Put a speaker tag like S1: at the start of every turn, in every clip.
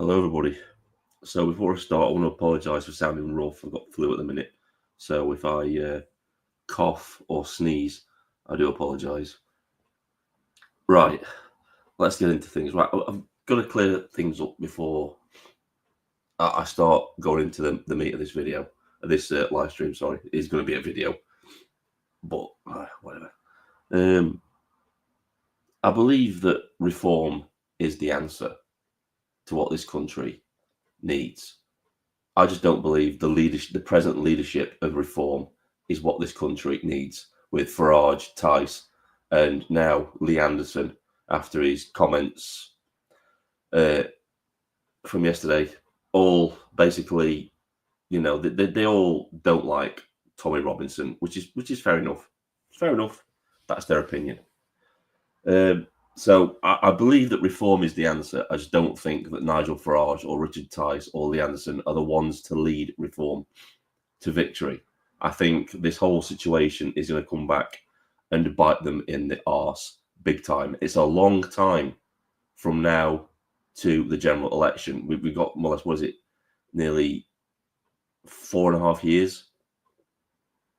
S1: Hello, everybody. So before I start, I want to apologise for sounding rough. I've got flu at the minute. So if I cough or sneeze, I do apologise. Right, let's get into things. Right, I've got to clear things up before I start going into the meat of this video, this live stream. Sorry, it's going to be a video, but whatever. I believe that reform is the answer to what this country needs. I just don't believe the present leadership of reform is what this country needs, with Farage, Tice, and now Lee Anderson, after his comments from yesterday, all basically, they all don't like Tommy Robinson, which is fair enough. Fair enough. That's their opinion. So I believe that reform is the answer. I just don't think that Nigel Farage or Richard Tice or Lee Anderson are the ones to lead reform to victory. I think this whole situation is going to come back and bite them in the arse big time. It's a long time from now to the general election. We've got more or less, what is it, nearly 4.5 years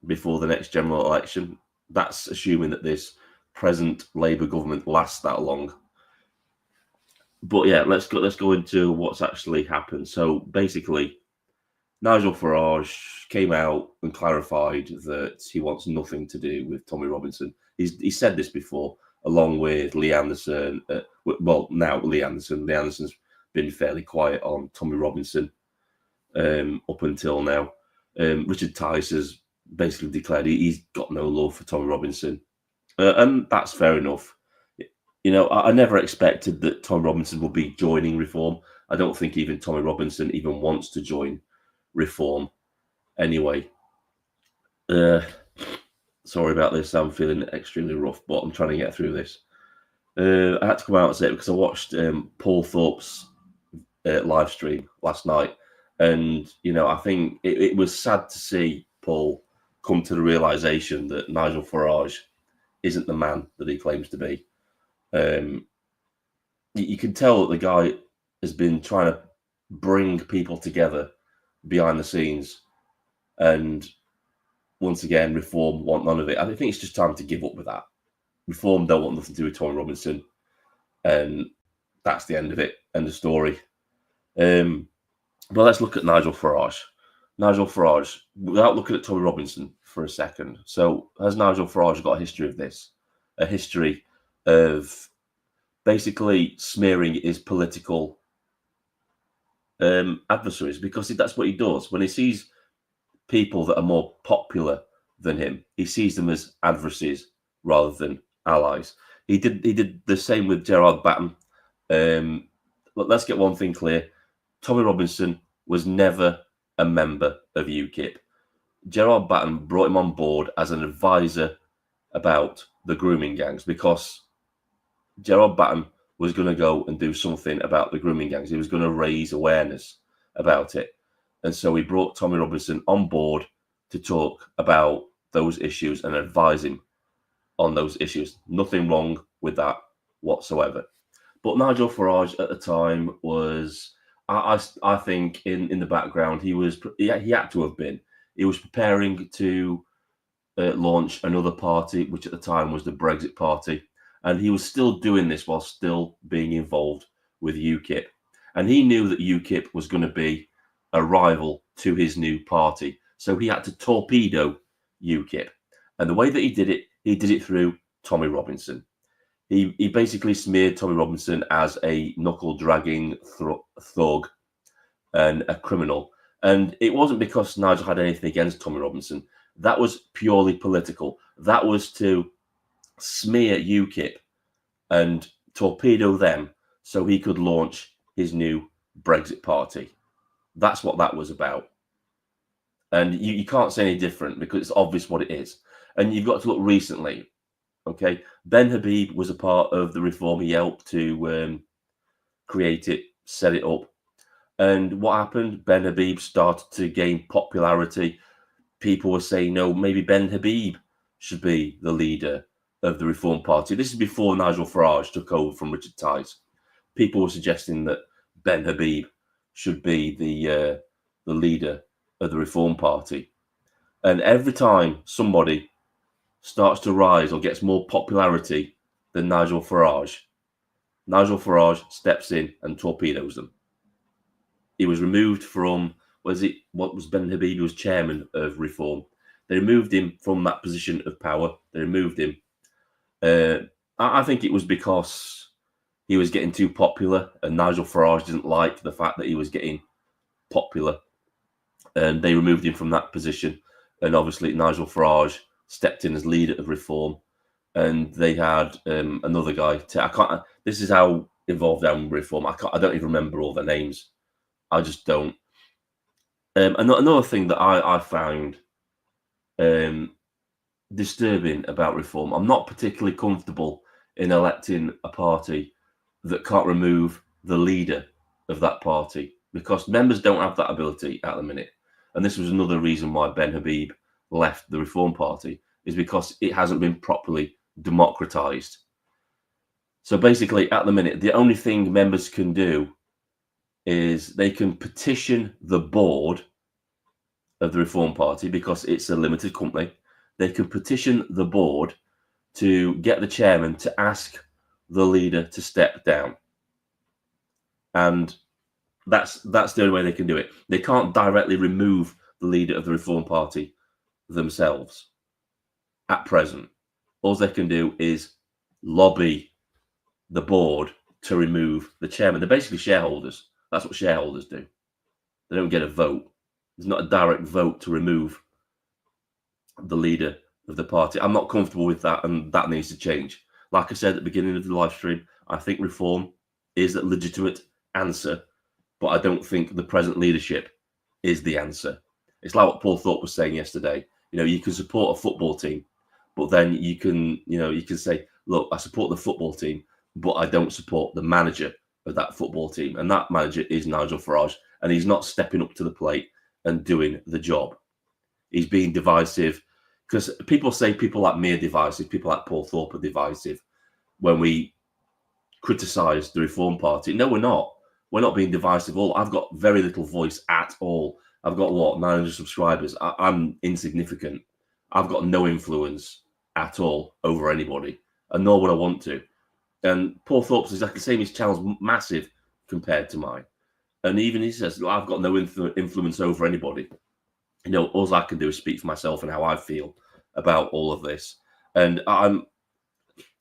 S1: before the next general election. That's assuming that this present Labour government lasts that long. But yeah, let's go into what's actually happened. So basically, Nigel Farage came out and clarified that he wants nothing to do with Tommy Robinson. He said this before, along with Lee Anderson. Now Lee Anderson. Lee Anderson's been fairly quiet on Tommy Robinson up until now. Richard Tice has basically declared he's got no love for Tommy Robinson. And that's fair enough. I never expected that Tommy Robinson would be joining reform. I don't think even Tommy Robinson even wants to join reform anyway. Sorry about this. I'm feeling extremely rough, but I'm trying to get through this. I had to come out and say it because I watched Paul Thorpe's live stream last night. And, I think it was sad to see Paul come to the realization that Nigel Farage isn't the man that he claims to be. You can tell that the guy has been trying to bring people together behind the scenes, and once again, reform want none of it. I think it's just time to give up with that. Reform don't want nothing to do with Tommy Robinson, and that's the end of it. End of story. But let's look at Nigel Farage. Nigel Farage, without looking at Tommy Robinson for a second. So has Nigel Farage got a history of this? A history of basically smearing his political adversaries, because that's what he does. When he sees people that are more popular than him, he sees them as adversaries rather than allies. He did the same with Gerard Batten. Let's get one thing clear. Tommy Robinson was never a member of UKIP. Gerard Batten brought him on board as an advisor about the grooming gangs, because Gerard Batten was going to go and do something about the grooming gangs. He was going to raise awareness about it. And so he brought Tommy Robinson on board to talk about those issues and advise him on those issues. Nothing wrong with that whatsoever. But Nigel Farage at the time was, I think, in the background, he had to have been. He was preparing to launch another party, which at the time was the Brexit Party. And he was still doing this while still being involved with UKIP. And he knew that UKIP was going to be a rival to his new party. So he had to torpedo UKIP. And the way that he did it through Tommy Robinson. He basically smeared Tommy Robinson as a knuckle-dragging thug and a criminal. And it wasn't because Nigel had anything against Tommy Robinson. That was purely political. That was to smear UKIP and torpedo them so he could launch his new Brexit Party. That's what that was about. And you can't say any different, because it's obvious what it is. And you've got to look recently. Okay, Ben Habib was a part of the reform. He helped to create it, set it up. And what happened? Ben Habib started to gain popularity. People were saying, no, maybe Ben Habib should be the leader of the Reform Party. This is before Nigel Farage took over from Richard Tice. People were suggesting that Ben Habib should be the leader of the Reform Party. And every time somebody starts to rise or gets more popularity than Nigel Farage steps in and torpedoes them. He was removed from, what was Ben Habib, was chairman of Reform. They removed him from that position of power. They removed him. I think it was because he was getting too popular, and Nigel Farage didn't like the fact that he was getting popular, and they removed him from that position. And obviously, Nigel Farage stepped in as leader of Reform, and they had another guy. This is how involved I am in Reform. I don't even remember all their names. I just don't. Another thing that I found disturbing about Reform, I'm not particularly comfortable in electing a party that can't remove the leader of that party, because members don't have that ability at the minute. And this was another reason why Ben Habib left the Reform Party, is because it hasn't been properly democratized. So basically, at the minute, the only thing members can do is they can petition the board of the Reform Party, because it's a limited company. They can petition the board to get the chairman to ask the leader to step down. And that's the only way they can do it. They can't directly remove the leader of the Reform Party themselves at present. All they can do is lobby the board to remove the chairman. They're basically shareholders. That's what shareholders do. They don't get a vote. There's not a direct vote to remove the leader of the party. I'm not comfortable with that, and that needs to change. Like I said at the beginning of the live stream, I think Reform is a legitimate answer, but I don't think the present leadership is the answer. It's like what Paul Thorpe was saying yesterday. You can support a football team, but then you can say, look, I support the football team, but I don't support the manager of that football team. And that manager is Nigel Farage, and he's not stepping up to the plate and doing the job. He's being divisive, because people say people like me are divisive, people like Paul Thorpe are divisive when we criticise the Reform Party. No, we're not. We're not being divisive at all. I've got very little voice at all. I've got, 900 subscribers. I'm insignificant. I've got no influence at all over anybody, and nor would I want to. And Paul Thorpe's exactly the same. His channel's massive compared to mine. And even he says, I've got no influence over anybody. All I can do is speak for myself and how I feel about all of this. And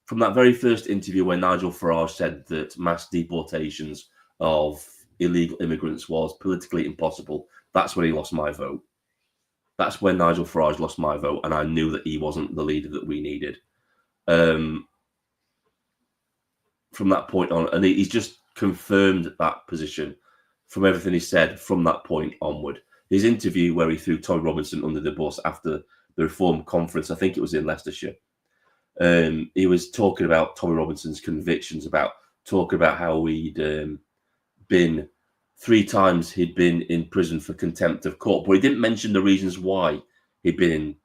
S1: from that very first interview when Nigel Farage said that mass deportations of illegal immigrants was politically impossible, that's when he lost my vote. That's when Nigel Farage lost my vote, and I knew that he wasn't the leader that we needed. From that point on, and he's just confirmed that position from everything he said from that point onward. His interview where he threw Tommy Robinson under the bus after the Reform conference, I think it was in Leicestershire, he was talking about Tommy Robinson's convictions, talking about how he'd been 3 times he'd been in prison for contempt of court, but he didn't mention the reasons why he'd been in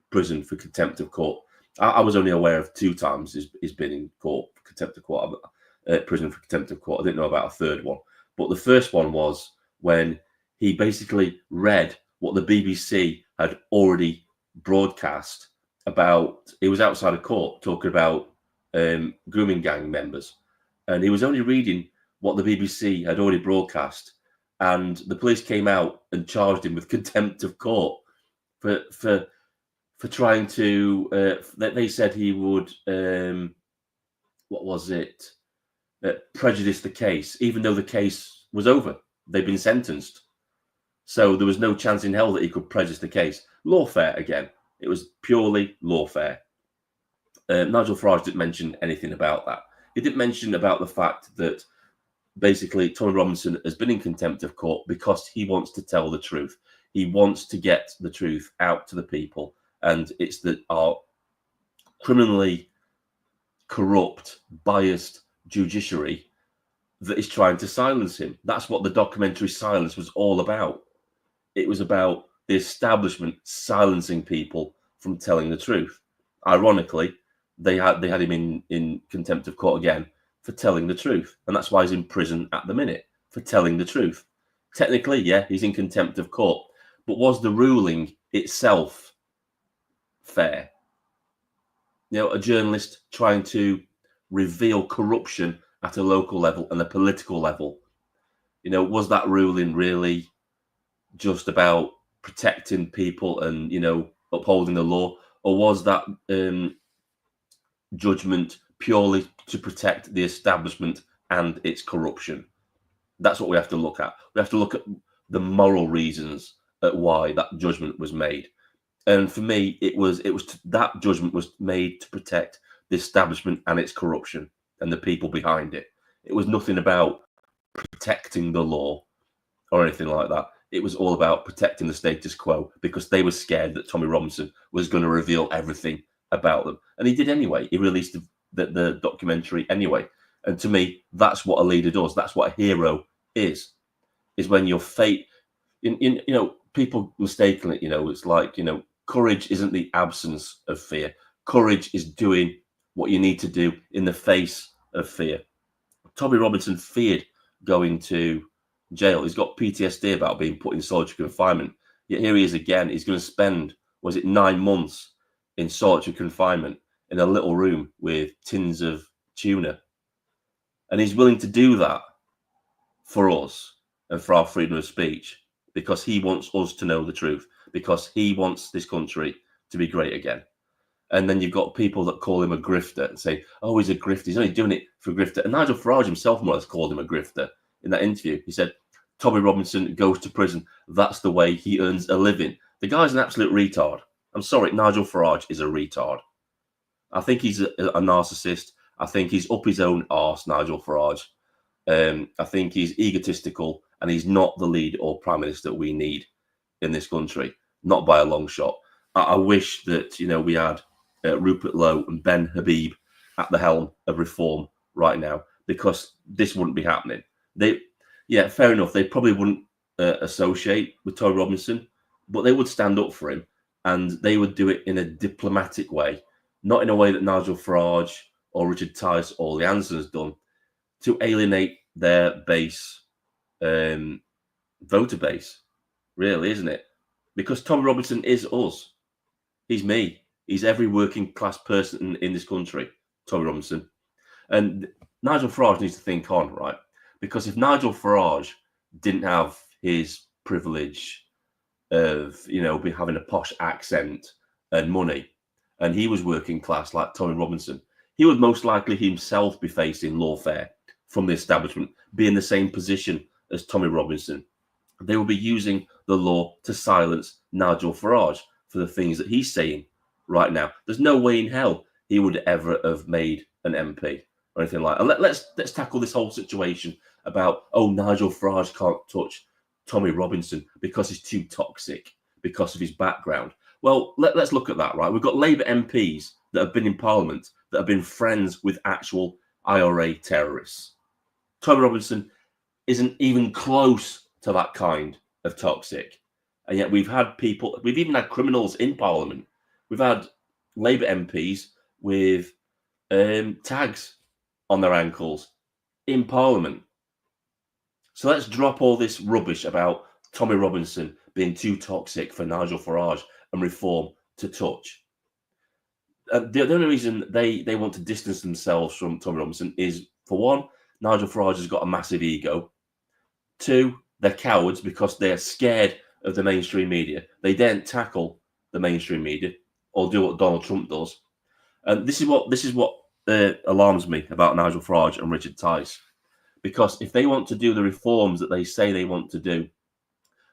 S1: prison for contempt of court. I was only aware of 2 times he's been in court for contempt of court, prison for contempt of court. I didn't know about a third one. But the first one was when he basically read what the BBC had already broadcast about. He was outside of court talking about grooming gang members, and he was only reading what the BBC had already broadcast, and the police came out and charged him with contempt of court for trying to. They said he would prejudice the case, even though the case was over. They'd been sentenced, so there was no chance in hell that he could prejudice the case. Lawfare again. It was purely lawfare. Nigel Farage didn't mention anything about that. He didn't mention about the fact that basically Tommy Robinson has been in contempt of court because he wants to tell the truth. He wants to get the truth out to the people, and it's that our criminally corrupt, biased judiciary that is trying to silence him. That's what the documentary Silence was all about. It was about the establishment silencing people from telling the truth. Ironically, they had him in contempt of court again for telling the truth, and that's why he's in prison at the minute, for telling the truth. Technically, yeah, he's in contempt of court. But was the ruling itself fair? A journalist trying to reveal corruption at a local level and a political level. Was that ruling really just about protecting people and, upholding the law? Or was that judgment purely to protect the establishment and its corruption? That's what we have to look at. We have to look at the moral reasons at why that judgment was made. And for me, that judgment was made to protect the establishment and its corruption and the people behind it. It was nothing about protecting the law or anything like that. It was all about protecting the status quo because they were scared that Tommy Robinson was going to reveal everything about them. And he did anyway. He released the documentary anyway. And to me, that's what a leader does. That's what a hero is when your fate, people mistakenly, it's like, courage isn't the absence of fear. Courage is doing what you need to do in the face of fear. Tommy Robinson feared going to jail. He's got PTSD about being put in solitary confinement. Yet here he is again. He's going to spend, 9 months in solitary confinement in a little room with tins of tuna. And he's willing to do that for us and for our freedom of speech because he wants us to know the truth, because he wants this country to be great again. And then you've got people that call him a grifter and say, oh, he's a grifter. He's only doing it for a grifter. And Nigel Farage himself more or less called him a grifter in that interview. He said, Tommy Robinson goes to prison. That's the way he earns a living. The guy's an absolute retard. I'm sorry, Nigel Farage is a retard. I think he's a narcissist. I think he's up his own arse, Nigel Farage. I think he's egotistical and he's not the leader or prime minister we need in this country, not by a long shot. I wish that, we had Rupert Lowe and Ben Habib at the helm of reform right now, because this wouldn't be happening. Fair enough. They probably wouldn't associate with Tommy Robinson, but they would stand up for him and they would do it in a diplomatic way, not in a way that Nigel Farage or Richard Tice or the Answer has done to alienate their base, voter base, really, isn't it? Because Tommy Robinson is us. He's me. He's every working class person in this country, Tommy Robinson. And Nigel Farage needs to think on, right? Because if Nigel Farage didn't have his privilege of, be having a posh accent and money, and he was working class like Tommy Robinson, he would most likely himself be facing lawfare from the establishment, be in the same position as Tommy Robinson. They will be using the law to silence Nigel Farage for the things that he's saying right now. There's no way in hell he would ever have made an MP or anything like that. And let's tackle this whole situation about, Nigel Farage can't touch Tommy Robinson because he's too toxic because of his background. Well, let's look at that, right? We've got Labour MPs that have been in Parliament that have been friends with actual IRA terrorists. Tommy Robinson isn't even close to that kind of toxic. And yet we've even had criminals in Parliament. We've had Labour MPs with tags on their ankles in Parliament. So let's drop all this rubbish about Tommy Robinson being too toxic for Nigel Farage and reform to touch. The only reason they want to distance themselves from Tommy Robinson is, for one, Nigel Farage has got a massive ego. Two, they're cowards because they are scared of the mainstream media. They daren't tackle the mainstream media or do what Donald Trump does. And this is what alarms me about Nigel Farage and Richard Tice. Because if they want to do the reforms that they say they want to do,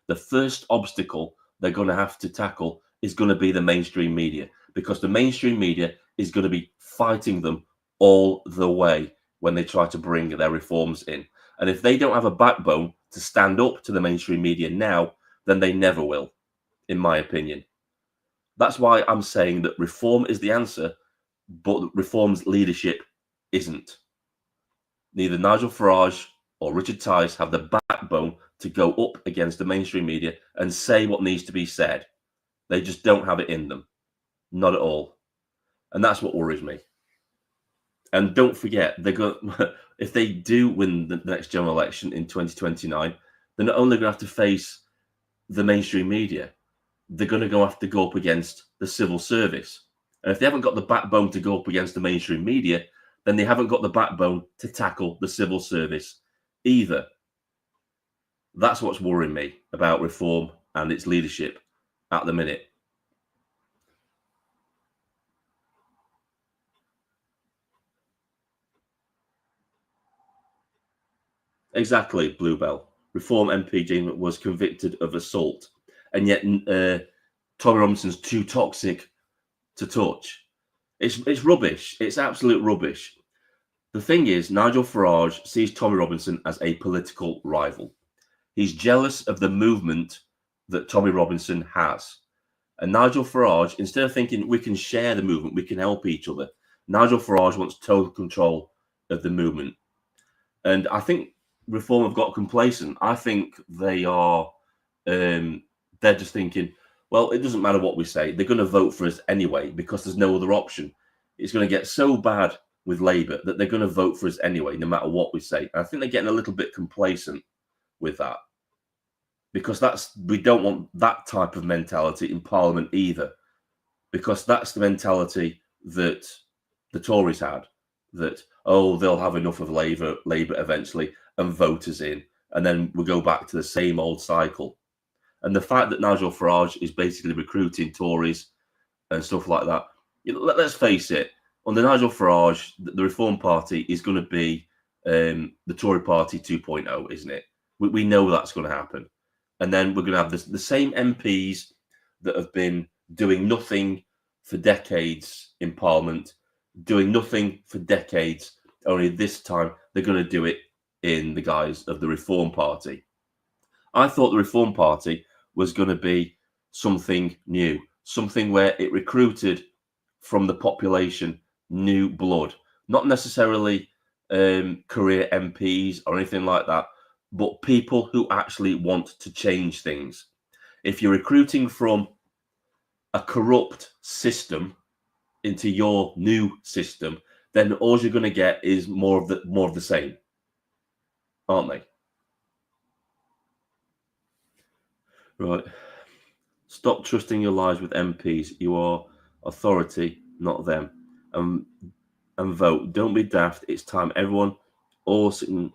S1: the first obstacle they're going to have to tackle is going to be the mainstream media, because the mainstream media is going to be fighting them all the way when they try to bring their reforms in. And if they don't have a backbone to stand up to the mainstream media now, then they never will, in my opinion. That's why I'm saying that reform is the answer, but reform's leadership isn't. Neither Nigel Farage or Richard Tice have the backbone to go up against the mainstream media and say what needs to be said. They just don't have it in them. Not at all. And that's what worries me. And don't forget, if they do win the next general election in 2029, they're not only going to have to face the mainstream media, they're going to have to go up against the civil service. And if they haven't got the backbone to go up against the mainstream media, then they haven't got the backbone to tackle the civil service either. That's what's worrying me about Reform and its leadership at the minute. Exactly, Bluebell. Reform MP Jane was convicted of assault, and yet Tommy Robinson's too toxic to touch. It's rubbish. It's absolute rubbish. The thing is, Nigel Farage sees Tommy Robinson as a political rival. He's jealous of the movement that Tommy Robinson has. And Nigel Farage, instead of thinking we can share the movement, we can help each other, Nigel Farage wants total control of the movement. And I think Reform have got complacent. I think they are, they're just thinking, well, it doesn't matter what we say. They're going to vote for us anyway because there's no other option. It's going to get so bad with Labour that they're going to vote for us anyway, no matter what we say. And I think they're getting a little bit complacent with that because we don't want that type of mentality in Parliament either, because that's the mentality that the Tories had, that, oh, they'll have enough of Labour eventually and vote us in, and then we'll go back to the same old cycle. And the fact that Nigel Farage is basically recruiting Tories and stuff like that, let's face it, under Nigel Farage, the Reform Party is going to be the Tory Party 2.0, isn't it? We know that's going to happen. And then we're going to have the same MPs that have been doing nothing for decades in Parliament, doing nothing for decades, only this time they're going to do it in the guise of the Reform Party. I thought the Reform Party was going to be something new, something where it recruited from the population new blood, not necessarily career MPs or anything like that, but people who actually want to change things. If you're recruiting from a corrupt system into your new system, then all you're going to get is more of the same, aren't they? Right. Stop trusting your lives with MPs. You are authority, not them. And vote. Don't be daft. It's time everyone all sitting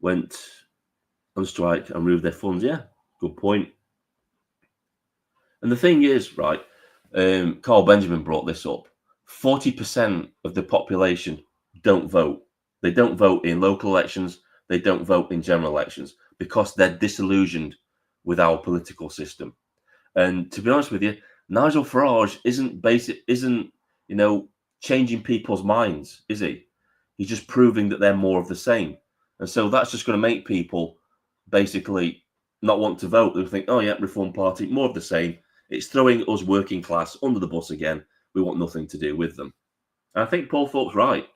S1: went on strike and removed their funds. Yeah, good point. And the thing is, right, Carl Benjamin brought this up. 40% of the population don't vote. They don't vote in local elections. They don't vote in general elections because they're disillusioned with our political system. And to be honest with you, Nigel Farage isn't changing people's minds, is he? He's just proving that they're more of the same. And so that's just going to make people basically not want to vote. They'll think, oh yeah, Reform Party, more of the same. It's throwing us working class under the bus again. We want nothing to do with them. And I think Paul Thorpe's right.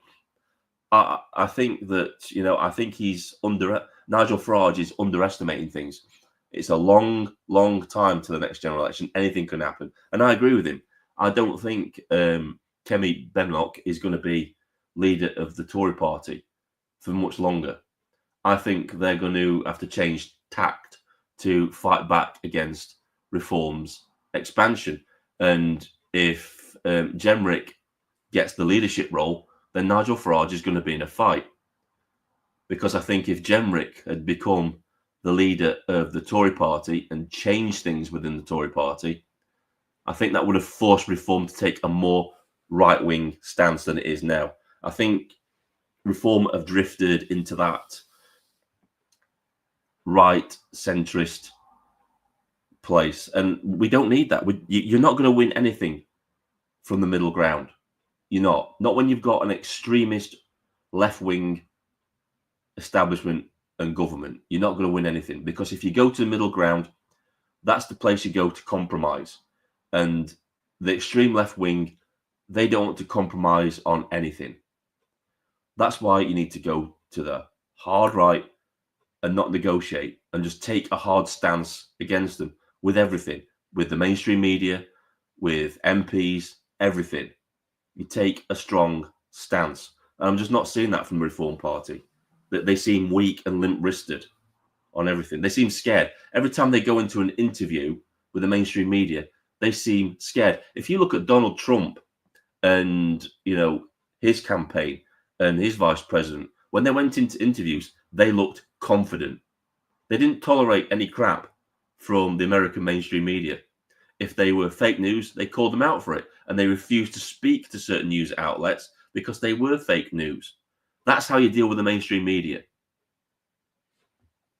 S1: I think that, I think Nigel Farage is underestimating things. It's a long, long time to the next general election. Anything can happen. And I agree with him. I don't think Kemi Benlock is going to be leader of the Tory party for much longer. I think they're going to have to change tact to fight back against Reform's expansion. And if Jenrick gets the leadership role, then Nigel Farage is going to be in a fight. Because I think if Jenrick had become the leader of the Tory party and changed things within the Tory party, I think that would have forced Reform to take a more right-wing stance than it is now. I think Reform have drifted into that right centrist place, and we don't need that. You're not going to win anything from the middle ground. You're not when you've got an extremist left-wing establishment and government. You're not going to win anything, because if you go to the middle ground, that's the place you go to compromise. And the extreme left-wing, they don't want to compromise on anything. That's why you need to go to the hard right and not negotiate, and just take a hard stance against them with everything, with the mainstream media, with MPs, everything. You take a strong stance. And I'm just not seeing that from the Reform Party. That they seem weak and limp-wristed. on everything. They seem scared. Every time they go into an interview with the mainstream media, they seem scared. If you look at Donald Trump and, his campaign and his vice president, when they went into interviews, they looked confident. They didn't tolerate any crap from the American mainstream media. If they were fake news, they called them out for it, and they refused to speak to certain news outlets because they were fake news. That's how you deal with the mainstream media.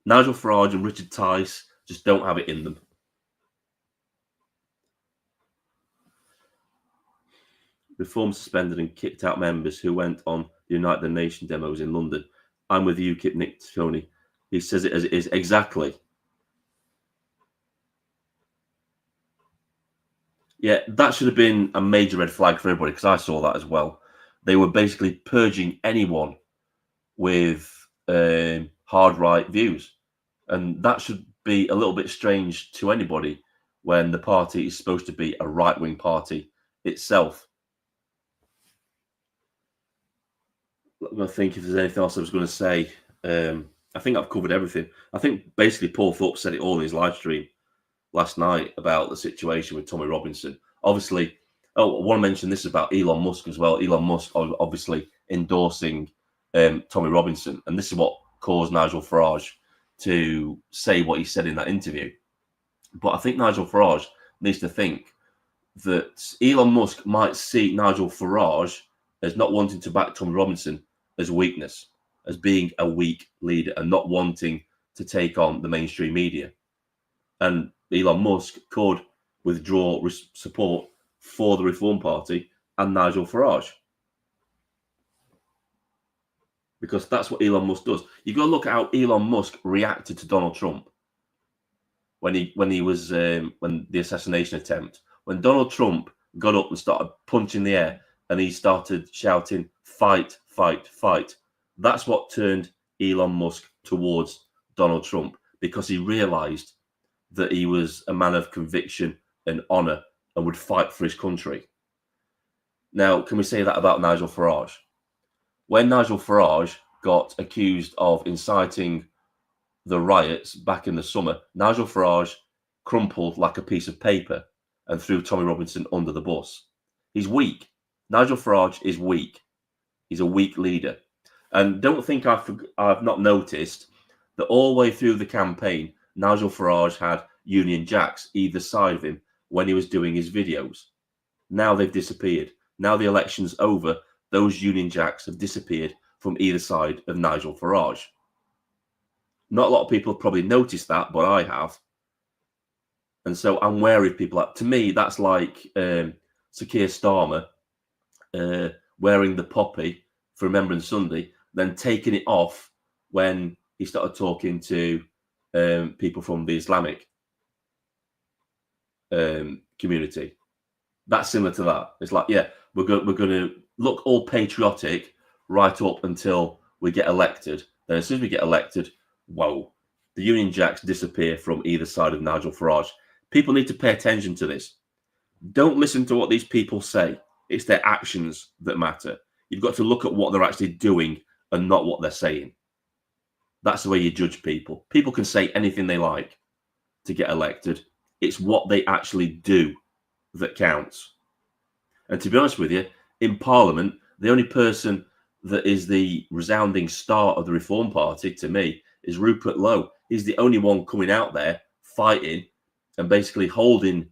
S1: Nigel Farage and Richard Tice just don't have it in them. Reform suspended and kicked out members who went on the Unite the Nation demos in London. I'm with you, Kip Nick Tony. He says it as it is. Exactly. Yeah, that should have been a major red flag for everybody, because I saw that as well. They were basically purging anyone with hard right views. And that should be a little bit strange to anybody when the party is supposed to be a right-wing party itself. I'm going to think if there's anything else I was going to say. I think I've covered everything. I think basically Paul Thorpe said it all in his live stream last night about the situation with Tommy Robinson. Obviously, I want to mention this about Elon Musk as well. Elon Musk obviously endorsing Tommy Robinson. And this is what caused Nigel Farage to say what he said in that interview. But I think Nigel Farage needs to think that Elon Musk might see Nigel Farage as not wanting to back Tommy Robinson as weakness, as being a weak leader and not wanting to take on the mainstream media. And Elon Musk could withdraw support for the Reform Party and Nigel Farage. Because that's what Elon Musk does. You've got to look at how Elon Musk reacted to Donald Trump when the assassination attempt. When Donald Trump got up and started punching the air and he started shouting, "Fight, fight, fight." That's what turned Elon Musk towards Donald Trump, because he realized that he was a man of conviction and honor and would fight for his country. Now, can we say that about Nigel Farage? When Nigel Farage got accused of inciting the riots back in the summer, Nigel Farage crumpled like a piece of paper and threw Tommy Robinson under the bus. He's weak. Nigel Farage is weak. He's a weak leader. And don't think I've not noticed that all the way through the campaign, Nigel Farage had Union Jacks either side of him when he was doing his videos. Now they've disappeared. Now the election's over, those Union Jacks have disappeared from either side of Nigel Farage. Not a lot of people have probably noticed that, but I have. And so I'm wary of people. To me, that's like Sir Keir Starmer wearing the poppy for Remembrance Sunday, then taking it off when he started talking to people from the Islamic community. That's similar to that. It's like, yeah, we're going to look all patriotic right up until we get elected. Then as soon as we get elected, whoa, the Union Jacks disappear from either side of Nigel Farage. People need to pay attention to this. Don't listen to what these people say. It's their actions that matter. You've got to look at what they're actually doing and not what they're saying. That's the way you judge people. People can say anything they like to get elected. It's what they actually do that counts. And to be honest with you, in Parliament, the only person that is the resounding star of the Reform Party, to me, is Rupert Lowe. He's the only one coming out there fighting and basically holding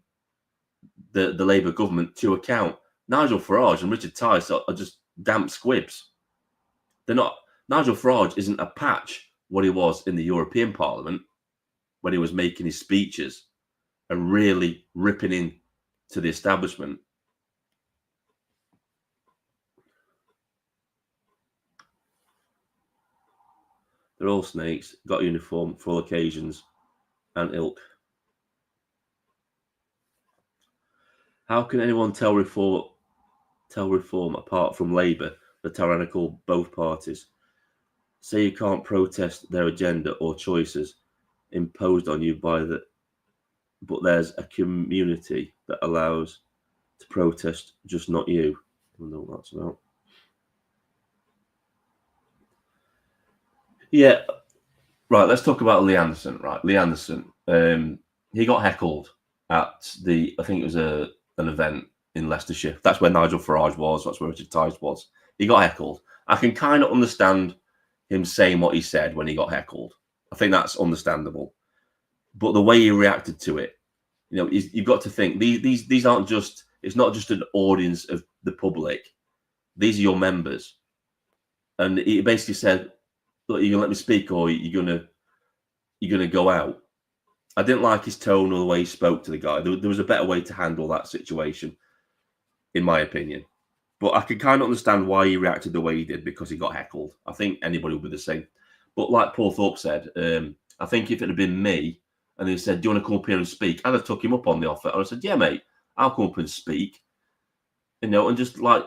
S1: the Labour government to account. Nigel Farage and Richard Tice are just damp squibs. They're not. Nigel Farage isn't a patch what he was in the European Parliament when he was making his speeches and really ripping in to the establishment. They're all snakes, got a uniform for all occasions and ilk. How can anyone tell reform apart from Labour, the tyrannical both parties? Say you can't protest their agenda or choices imposed on you but there's a community that allows to protest, just not you. I don't know what that's about. Yeah, Right, let's talk about Lee Anderson. Right, Lee Anderson. He got heckled at I think it was an event in Leicestershire. That's where Nigel Farage was. That's where Richard Tice was. He got heckled. I can kind of understand him saying what he said when he got heckled. I think that's understandable. But the way he reacted to it, you've got to think these aren't just. It's not just an audience of the public. These are your members, and he basically said, "Look, you're gonna let me speak, or you're gonna go out." I didn't like his tone or the way he spoke to the guy. There was a better way to handle that situation, in my opinion. But I can kind of understand why he reacted the way he did, because he got heckled. I think anybody would be the same. But like Paul Thorpe said, I think if it had been me and he said, "Do you want to come up here and speak?" I'd have took him up on the offer. I said, "Yeah, mate, I'll come up and speak," and just like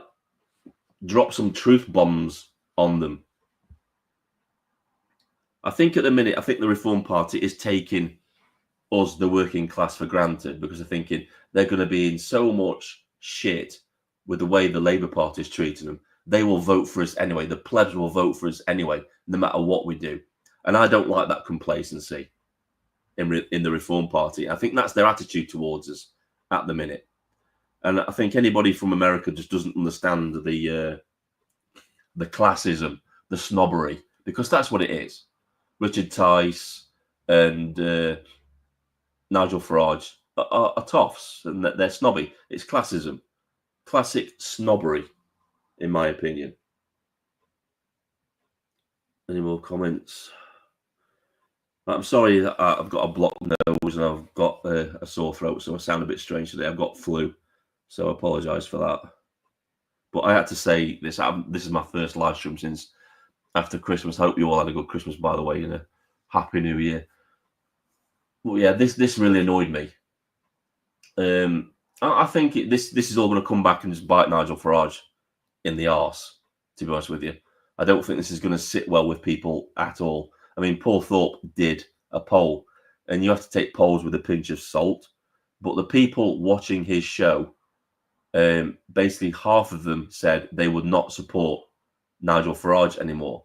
S1: drop some truth bombs on them. I think at the minute, the Reform Party is taking us, the working class, for granted, because they're thinking they're going to be in so much shit with the way the Labour Party is treating them. They will vote for us anyway. The plebs will vote for us anyway, no matter what we do. And I don't like that complacency in the Reform Party. I think that's their attitude towards us at the minute. And I think anybody from America just doesn't understand the classism, the snobbery, because that's what it is. Richard Tice and Nigel Farage are toffs, and they're snobby. It's classism, classic snobbery, in my opinion. Any more comments? I'm sorry that I've got a blocked nose and I've got a sore throat, so I sound a bit strange today. I've got flu, so I apologise for that. But I had to say this. This is my first live stream since after Christmas. Hope you all had a good Christmas, by the way, and a Happy New Year. Well, yeah, this really annoyed me. I think this is all going to come back and just bite Nigel Farage in the arse, to be honest with you. I don't think this is going to sit well with people at all. I mean, Paul Thorpe did a poll, and you have to take polls with a pinch of salt. But the people watching his show, basically half of them said they would not support Nigel Farage anymore.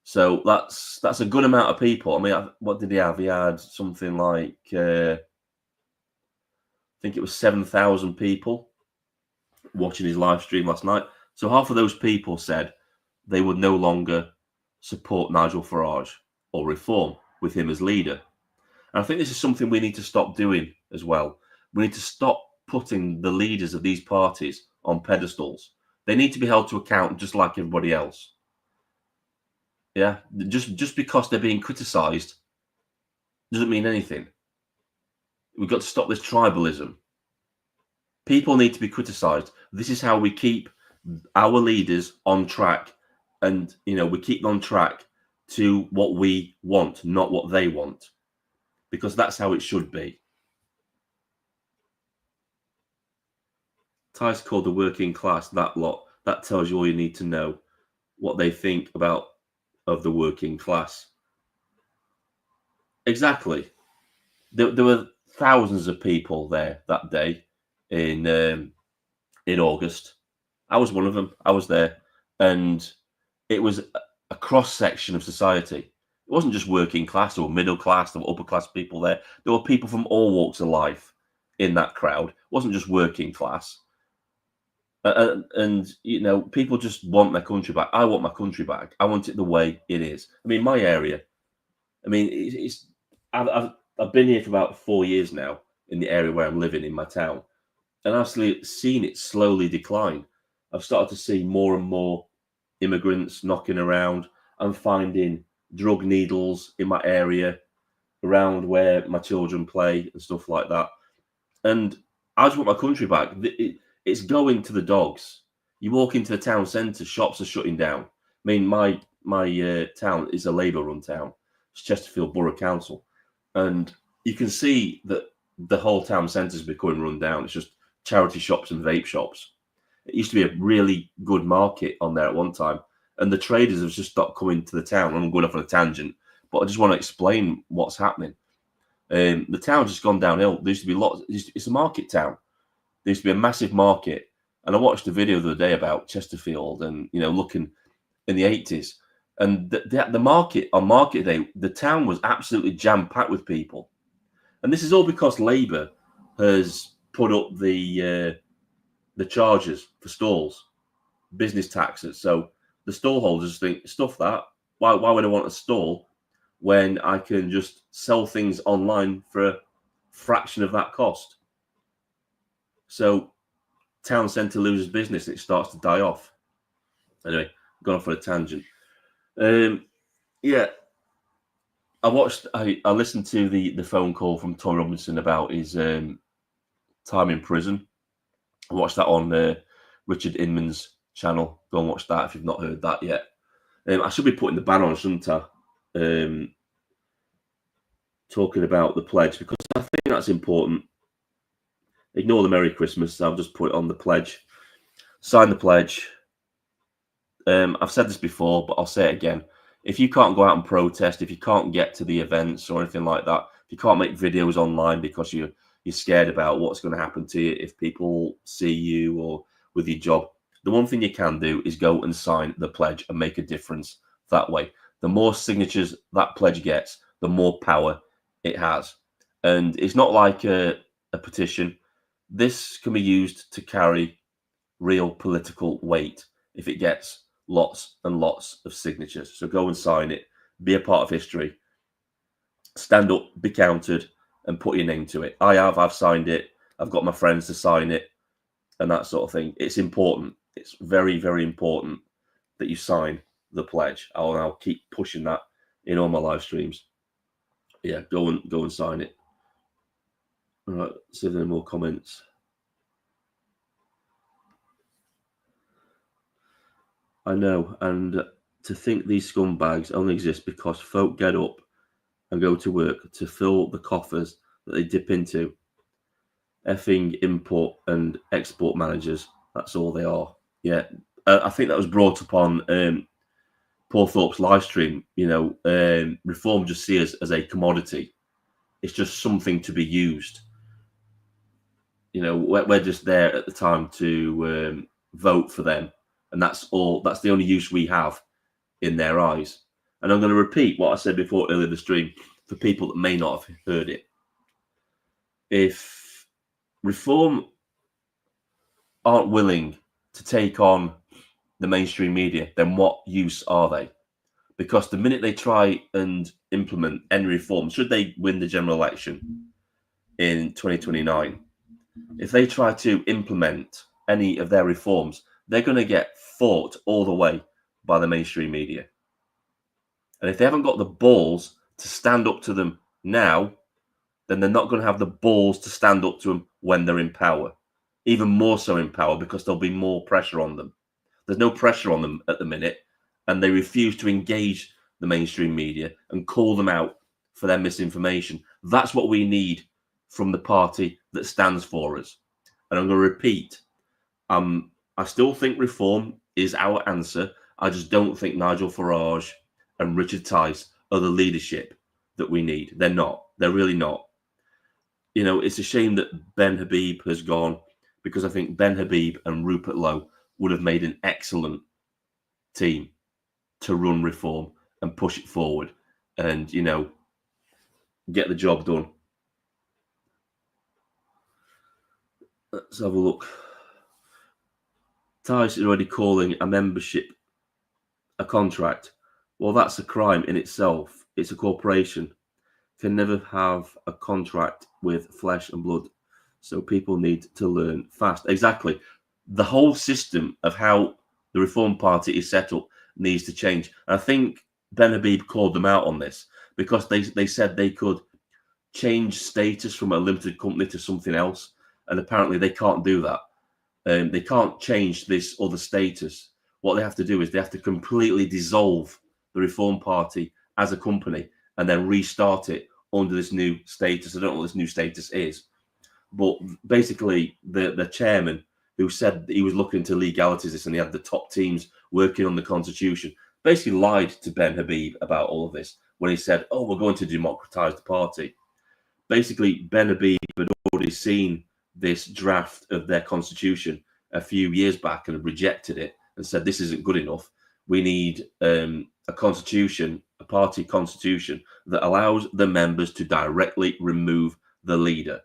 S1: So that's a good amount of people. I mean, what did he have? He had something like, I think it was 7,000 people watching his live stream last night. So half of those people said they would no longer support Nigel Farage or Reform with him as leader. And I think this is something we need to stop doing as well. We need to stop putting the leaders of these parties on pedestals. They need to be held to account just like everybody else. Yeah, just because they're being criticised doesn't mean anything. We've got to stop this tribalism. People need to be criticised. This is how we keep our leaders on track, and we keep them on track to what we want, not what they want, because that's how it should be. Tice called the working class that lot. That tells you all you need to know, what they think of the working class. Exactly. There were thousands of people there that day in August. I was one of them. I was there, and it was a cross section of society. It wasn't just working class or middle class or upper class people there. There were people from all walks of life in that crowd. It wasn't just working class. And people just want their country back. I want my country back. I want it the way it is. I mean, my area. I mean, I've been here for about 4 years now in the area where I'm living in my town, and I've seen it slowly decline. I've started to see more and more immigrants knocking around. I'm finding drug needles in my area, around where my children play and stuff like that. And I just want my country back. It's going to the dogs. You walk into the town centre, shops are shutting down. I mean, my town is a Labour-run town. It's Chesterfield Borough Council. And you can see that the whole town centre is becoming run down. It's just charity shops and vape shops. It used to be a really good market on there at one time. And the traders have just stopped coming to the town. I'm going off on a tangent, but I just want to explain what's happening. The town's just gone downhill. There used to be lots. It's a market town. There used to be a massive market. And I watched a video the other day about Chesterfield and, looking in the 80s. And the market on market day, the town was absolutely jam packed with people, and this is all because Labour has put up the charges for stalls, business taxes. So the stall holders think, stuff that. Why would I want a stall when I can just sell things online for a fraction of that cost? So town centre loses business and it starts to die off. Anyway, gone off on a tangent. Yeah, I listened to the phone call from Tom Robinson about his time in prison. I watched that on Richard Inman's channel. Go and watch that if you've not heard that yet. I should be putting the ban on, shouldn't I? Talking about the pledge, because I think that's important. Ignore the Merry Christmas. I'll just put it on the pledge. Sign the pledge. I've said this before, but I'll say it again. If you can't go out and protest, if you can't get to the events or anything like that, if you can't make videos online because you're scared about what's going to happen to you if people see you or with your job, the one thing you can do is go and sign the pledge and make a difference that way. The more signatures that pledge gets, the more power it has. And it's not like a petition. This can be used to carry real political weight if it gets lots and lots of signatures. So go and sign it, be a part of history, stand up, be counted, and put your name to it. I've signed it. I've got my friends to sign it and that sort of thing. It's important. It's very, very important that you sign the pledge. I'll keep pushing that in all my live streams. Yeah, go and sign it. All right, see if there are any more comments. I know, and to think these scumbags only exist because folk get up and go to work to fill the coffers that they dip into. Effing import and export managers, that's all they are. Yeah, I think that was brought up on Paul Thorpe's live stream. Reform just see us as a commodity. It's just something to be used. We're just there at the time to vote for them. And that's all. That's the only use we have in their eyes. And I'm going to repeat what I said before earlier in the stream for people that may not have heard it. If Reform aren't willing to take on the mainstream media, then what use are they? Because the minute they try and implement any reform, should they win the general election in 2029, if they try to implement any of their reforms, they're going to get fought all the way by the mainstream media. And if they haven't got the balls to stand up to them now, then they're not going to have the balls to stand up to them when they're in power. Even more so in power, because there'll be more pressure on them. There's no pressure on them at the minute, and they refuse to engage the mainstream media and call them out for their misinformation. That's what we need from the party that stands for us. And I'm going to repeat, I still think reform is our answer. I just don't think Nigel Farage and Richard Tice are the leadership that we need. They're not. They're really not. It's a shame that Ben Habib has gone, because I think Ben Habib and Rupert Lowe would have made an excellent team to run reform and push it forward and, get the job done. Let's have a look. Tice is already calling a membership a contract. Well, that's a crime in itself. It's a corporation. Can never have a contract with flesh and blood. So people need to learn fast. Exactly. The whole system of how the Reform Party is set up needs to change. And I think Ben Habib called them out on this, because they said they could change status from a limited company to something else. And apparently they can't do that. They can't change this other status. What they have to do is they have to completely dissolve the Reform Party as a company and then restart it under this new status. I don't know what this new status is, but basically the chairman, who said that he was looking into legalities and he had the top teams working on the constitution, basically lied to Ben Habib about all of this when he said, oh, we're going to democratise the party. Basically, Ben Habib had already seen this draft of their constitution a few years back and rejected it and said this isn't good enough. We need a constitution, a party constitution that allows the members to directly remove the leader.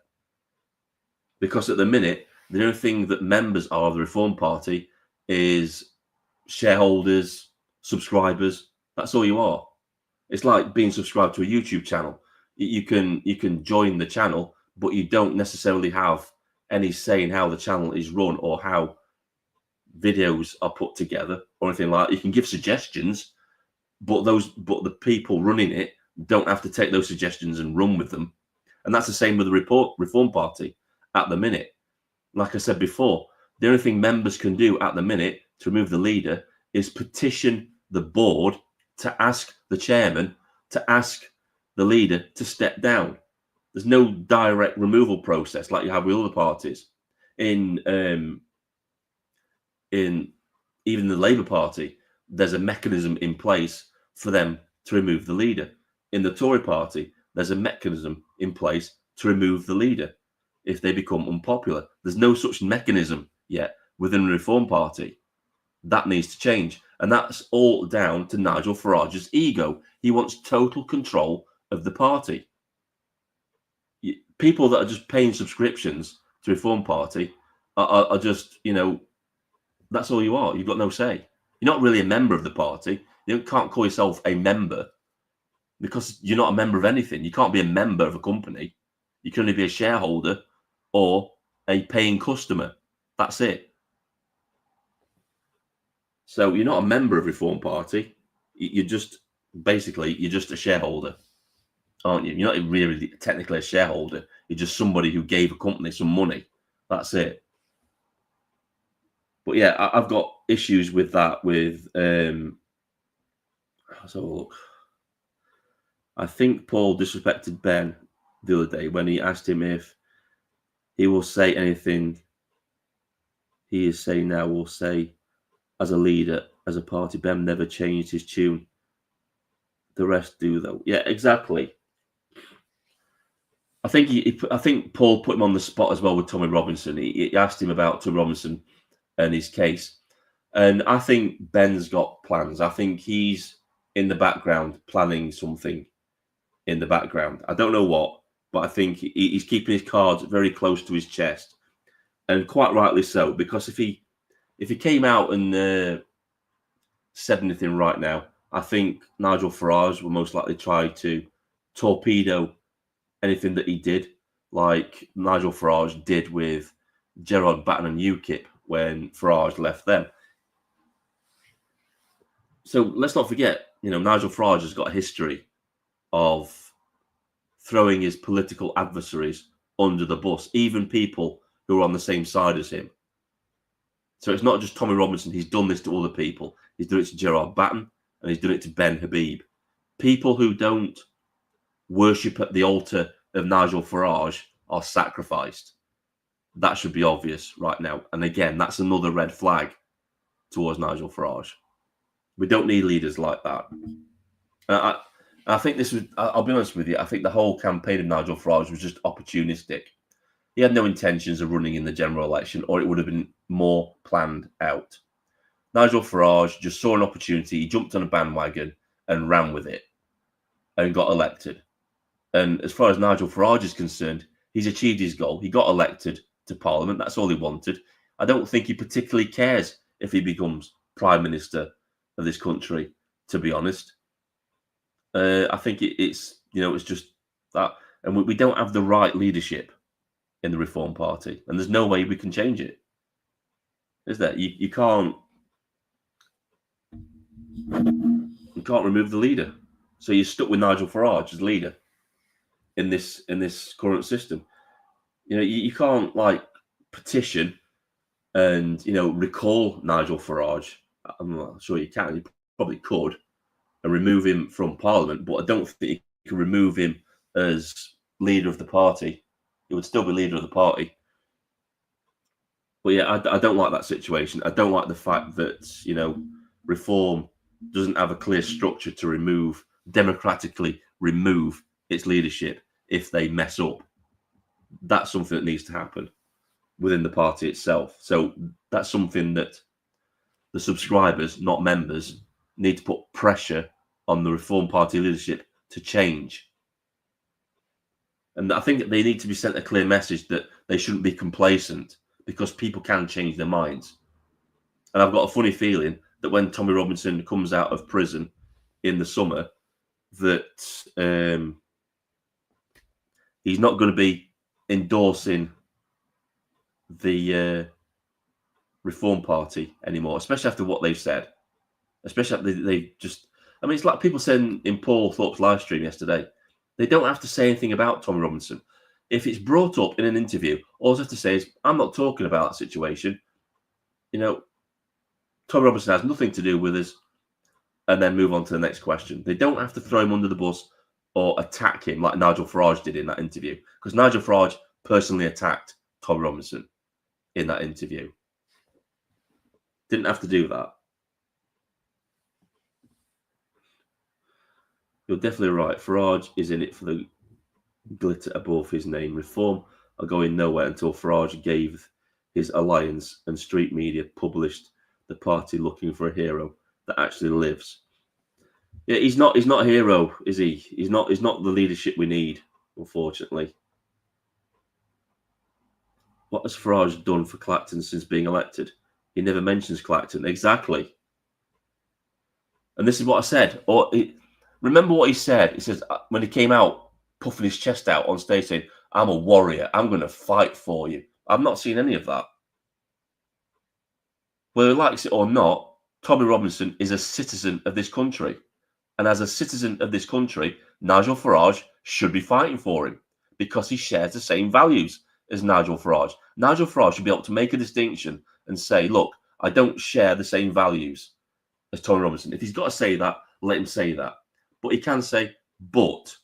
S1: Because at the minute, the only thing that members are of the Reform Party is shareholders, subscribers. That's all you are. It's like being subscribed to a YouTube channel. You can join the channel, but you don't necessarily have any say in how the channel is run or how videos are put together or anything like that. You can give suggestions, but the people running it don't have to take those suggestions and run with them. And that's the same with the Reform Party at the minute. Like I said before, the only thing members can do at the minute to remove the leader is petition the board to ask the chairman to ask the leader to step down. There's no direct removal process like you have with other parties. In even the Labour Party, there's a mechanism in place for them to remove the leader. In the Tory Party, there's a mechanism in place to remove the leader if they become unpopular. There's no such mechanism yet within the Reform Party. That needs to change. And that's all down to Nigel Farage's ego. He wants total control of the party. People that are just paying subscriptions to Reform Party are just, that's all you are. You've got no say. You're not really a member of the party. You can't call yourself a member because you're not a member of anything. You can't be a member of a company. You can only be a shareholder or a paying customer. That's it. So you're not a member of Reform Party. You're just a shareholder, aren't you? You're not really technically a shareholder. You're just somebody who gave a company some money. That's it. But yeah, I've got issues with that. Let's have a look. I think Paul disrespected Ben the other day when he asked him if he will say anything he is saying now will say as a leader, as a party. Ben never changed his tune. The rest do, though. Yeah, exactly. I think Paul put him on the spot as well with Tommy Robinson. He asked him about Tommy Robinson and his case. And I think Ben's got plans. I think he's in the background planning something in the background. I don't know what, but I think he's keeping his cards very close to his chest. And quite rightly so, because if he came out and said anything right now, I think Nigel Farage will most likely try to torpedo anything that he did, like Nigel Farage did with Gerard Batten and UKIP when Farage left them. So let's not forget, Nigel Farage has got a history of throwing his political adversaries under the bus, even people who are on the same side as him. So it's not just Tommy Robinson. He's done this to other people. He's done it to Gerard Batten and he's done it to Ben Habib. People who don't worship at the altar of Nigel Farage are sacrificed. That should be obvious right now. And again, that's another red flag towards Nigel Farage. We don't need leaders like that. I think I'll be honest with you, I think the whole campaign of Nigel Farage was just opportunistic. He had no intentions of running in the general election, or it would have been more planned out. Nigel Farage just saw an opportunity, he jumped on a bandwagon and ran with it and got elected. And as far as Nigel Farage is concerned, he's achieved his goal. He got elected to Parliament. That's all he wanted. I don't think he particularly cares if he becomes Prime Minister of this country, to be honest. I think it's just that. And we don't have the right leadership in the Reform Party. And there's no way we can change it. Is there? You can't remove the leader. So you're stuck with Nigel Farage as leader in this current system. You can't petition and recall Nigel Farage. I'm not sure you can. You probably could and remove him from Parliament, but I don't think you can remove him as leader of the party. He would still be leader of the party. But yeah, I don't like that situation. I don't like the fact that Reform doesn't have a clear structure to democratically remove its leadership if they mess up. That's something that needs to happen within the party itself. So that's something that the subscribers, not members, need to put pressure on the Reform Party leadership to change. And I think they need to be sent a clear message that they shouldn't be complacent, because people can change their minds. And I've got a funny feeling that when Tommy Robinson comes out of prison in the summer, that he's not going to be endorsing the Reform Party anymore, especially after what they've said. Especially after they just, I mean, it's like people saying in Paul Thorpe's live stream yesterday, they don't have to say anything about Tommy Robinson. If it's brought up in an interview, all they have to say is, I'm not talking about that situation. You know, Tommy Robinson has nothing to do with us, and then move on to the next question. They don't have to throw him under the bus or attack him like Nigel Farage did in that interview, because Nigel Farage personally attacked Tommy Robinson in that interview. Didn't have to do that. You're definitely right. Farage is in it for the glitter above his name. Reform are going nowhere until Farage gave his alliance and street media published the party looking for a hero that actually lives. Yeah, he's not a hero, is he? He's not the leadership we need, unfortunately. What has Farage done for Clacton since being elected? He never mentions Clacton. Exactly. And this is what I said. Remember what he said? He says, when he came out, puffing his chest out on stage saying, I'm a warrior, I'm going to fight for you. I've not seen any of that. Whether he likes it or not, Tommy Robinson is a citizen of this country. And as a citizen of this country, Nigel Farage should be fighting for him, because he shares the same values as Nigel Farage. Nigel Farage should be able to make a distinction and say, look, I don't share the same values as Tommy Robinson. If he's got to say that, let him say that. But he can say, but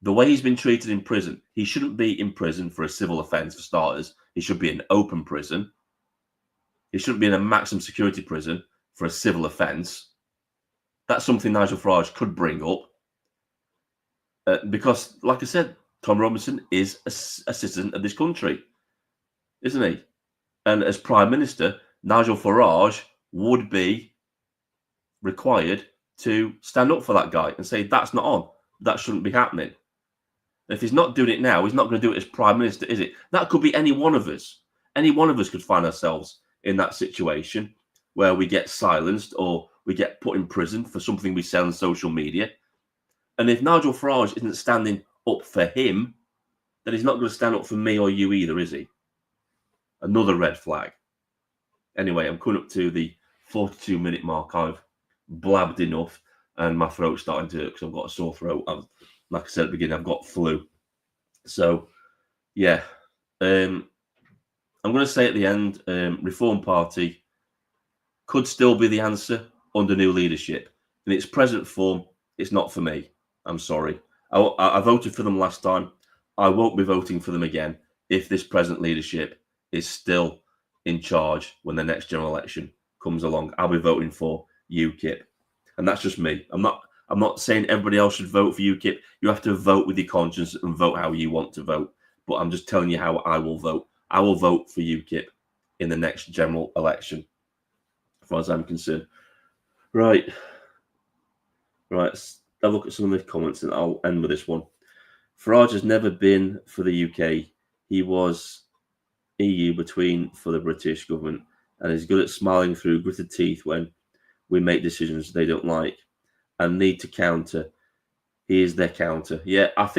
S1: the way he's been treated in prison, he shouldn't be in prison for a civil offence, for starters. He should be in an open prison. He shouldn't be in a maximum security prison for a civil offence. That's something Nigel Farage could bring up. Because, like I said, Tom Robinson is a citizen of this country, isn't he? And as Prime Minister, Nigel Farage would be required to stand up for that guy and say, that's not on. That shouldn't be happening. If he's not doing it now, he's not going to do it as Prime Minister, is it? That could be any one of us. Any one of us could find ourselves in that situation where we get silenced or we get put in prison for something we say on social media. And if Nigel Farage isn't standing up for him, then he's not going to stand up for me or you either, is he? Another red flag. Anyway, I'm coming up to the 42-minute mark. I've blabbed enough and my throat's starting to hurt because I've got a sore throat. Like I said at the beginning, I've got flu. So, yeah. I'm going to say at the end, Reform Party could still be the answer under new leadership. In its present form, it's not for me. I'm sorry. I voted for them last time. I won't be voting for them again if this present leadership is still in charge when the next general election comes along. I'll be voting for UKIP. And that's just me. I'm not saying everybody else should vote for UKIP. You have to vote with your conscience and vote how you want to vote. But I'm just telling you how I will vote. I will vote for UKIP in the next general election, as far as I'm concerned. Right. Let's have a look at some of the comments and I'll end with this one. Farage has never been for the UK. He was EU between for the British government and is good at smiling through gritted teeth when we make decisions they don't like and need to counter. He is their counter. Yeah, I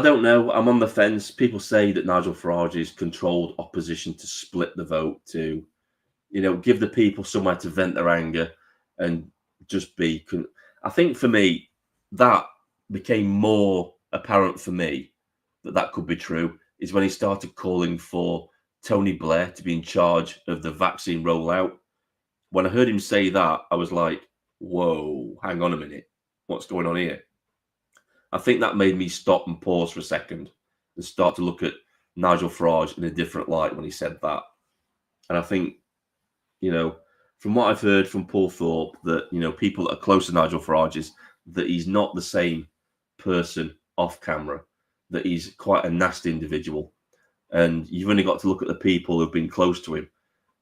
S1: don't know. I'm on the fence. People say that Nigel Farage is controlled opposition to split the vote, to, give the people somewhere to vent their anger and just be. I think for me, that became more apparent for me that could be true is when he started calling for Tony Blair to be in charge of the vaccine rollout. When I heard him say that, I was like, whoa, hang on a minute. What's going on here? I think that made me stop and pause for a second and start to look at Nigel Farage in a different light when he said that. And I think, from what I've heard from Paul Thorpe, that, people that are close to Nigel Farage is that he's not the same person off camera, that he's quite a nasty individual. And you've only got to look at the people who've been close to him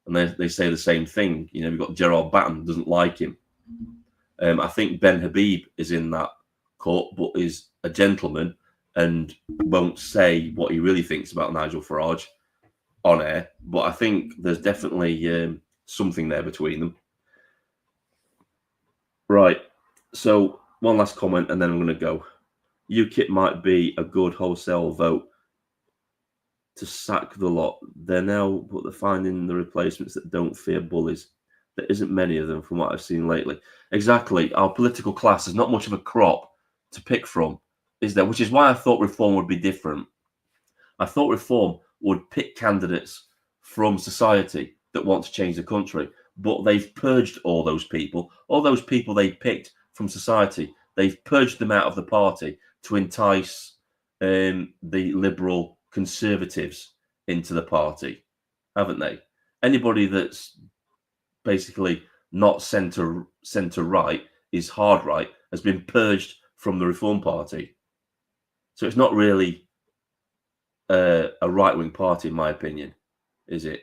S1: and they say the same thing. You know, we've got Gerard Batten doesn't like him. I think Ben Habib is in that court, but is a gentleman and won't say what he really thinks about Nigel Farage on air. But I think there's definitely something there between them. Right. So one last comment, and then I'm going to go. UKIP might be a good wholesale vote to sack the lot. They're finding the replacements that don't fear bullies. There isn't many of them from what I've seen lately. Exactly. Our political class is not much of a crop to pick from, is there? Which is why I thought reform would be different. I thought reform would pick candidates from society that want to change the country, but they've purged all those people they picked from society. They've purged them out of the party to entice the liberal conservatives into the party, haven't they? Anybody that's basically not centre right is hard right has been purged from the Reform Party. So it's not really a right-wing party, in my opinion, is it?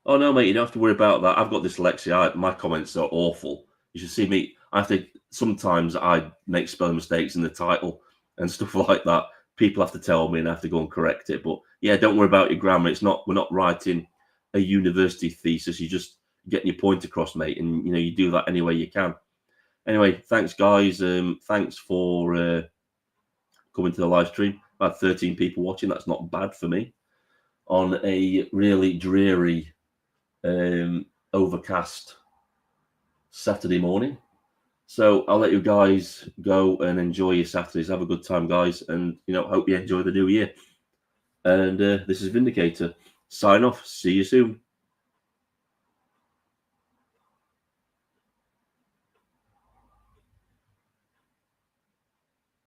S1: Oh no, mate, you don't have to worry about that. I've got dyslexia. My comments are awful. You should see me. Sometimes I make spelling mistakes in the title and stuff like that. People have to tell me and I have to go and correct it. But yeah, don't worry about your grammar. We're not writing a university thesis. You're just getting your point across, mate. And you do that any way you can. Anyway, thanks guys. Thanks for coming to the live stream. I had 13 people watching. That's not bad for me on a really dreary overcast Saturday morning. So I'll let you guys go and enjoy your Saturdays. Have a good time, guys, and hope you enjoy the new year. And this is Vindicator. Sign off. See you soon.